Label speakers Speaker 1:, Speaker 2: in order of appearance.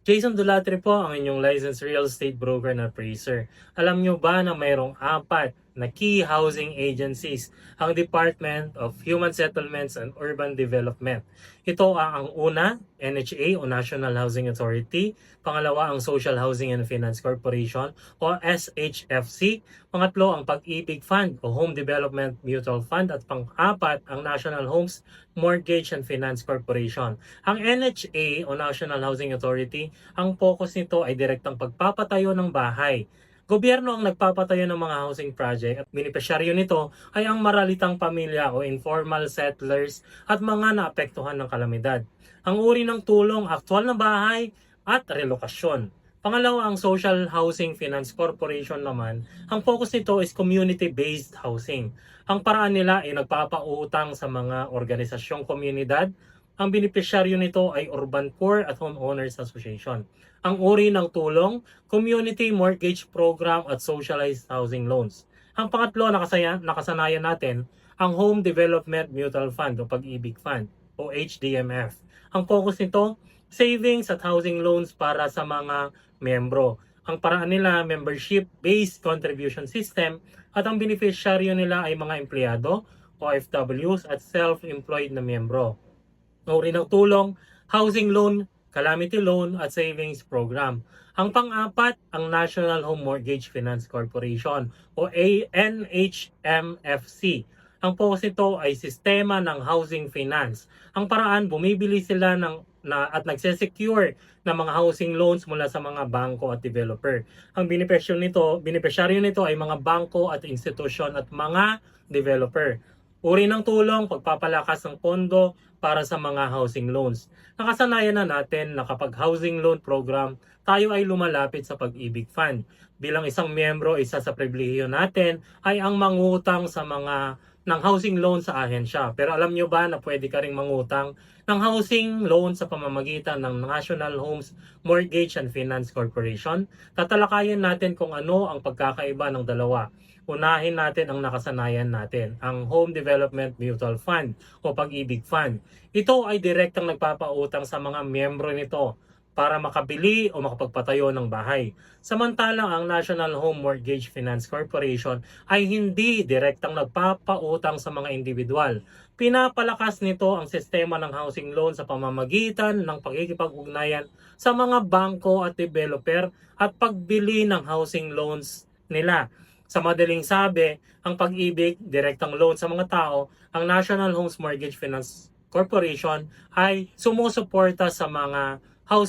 Speaker 1: Jason Dulatre po ang inyong licensed real estate broker na appraiser. Alam nyo ba na mayroong 4 na key housing agencies ang Department of Human Settlements and Urban Development? Ito ang una, NHA o National Housing Authority. Pangalawa, ang Social Housing and Finance Corporation o SHFC. Pangatlo, ang Pag-ibig Fund o Home Development Mutual Fund. At pang-apat, ang National Homes Mortgage and Finance Corporation. Ang NHA o National Housing Authority, ang focus nito ay direktang pagpapatayo ng bahay. Gobyerno ang nagpapatayo ng mga housing project at benepisyaryo nito ay ang maralitang pamilya o informal settlers at mga naapektuhan ng kalamidad. Ang uri ng tulong, aktwal na bahay at relokasyon. Pangalawa, ang Social Housing Finance Corporation naman, ang focus nito is community-based housing. Ang paraan nila ay nagpapautang sa mga organisasyong komunidad. Ang benepisyaryo nito ay Urban Poor at Homeowners Association. Ang uri ng tulong, Community Mortgage Program at Socialized Housing Loans. Ang pangatlo, nakasanayan natin, ang Home Development Mutual Fund o Pag-ibig Fund o HDMF. Ang focus nito, savings at housing loans para sa mga miyembro. Ang paraan nila, membership-based contribution system, at ang beneficiaryo nila ay mga empleyado, OFWs at self-employed na miyembro. Uri ng tulong, housing loan, calamity loan at savings program. Ang pang-apat, ang National Home Mortgage Finance Corporation o NHMFC. Ang focus nito ay sistema ng housing finance. Ang paraan, bumibili sila at nagsesecure ng mga housing loans mula sa mga bangko at developer. Ang benepisyaryo nito ay mga bangko at institusyon at mga developer. Uri ng tulong, pagpapalakas ng pondo para sa mga housing loans. Nakasanayan na natin na kapag housing loan program, tayo ay lumalapit sa Pag-ibig Fund. Bilang isang miyembro, isa sa pribilehiyo natin ay ang mangutang ng housing loan sa ahensya. Pero alam nyo ba na pwede ka ring mangutang ng housing loan sa pamamagitan ng National Homes Mortgage and Finance Corporation? Tatalakayin natin kung ano ang pagkakaiba ng dalawa. Unahin natin ang nakasanayan natin, ang Home Development Mutual Fund o Pag-ibig Fund. Ito ay direktang nagpapautang sa mga miyembro nito para makabili o makapagpatayo ng bahay. Samantalang ang National Home Mortgage Finance Corporation ay hindi direktang nagpapautang sa mga individual. Pinapalakas nito ang sistema ng housing loan sa pamamagitan ng pakikipag-ugnayan sa mga bangko at developer at pagbili ng housing loans nila. Sa madaling sabi, ang Pag-ibig, direktang loan sa mga tao, ang National Homes Mortgage Finance Corporation ay sumusuporta sa mga housing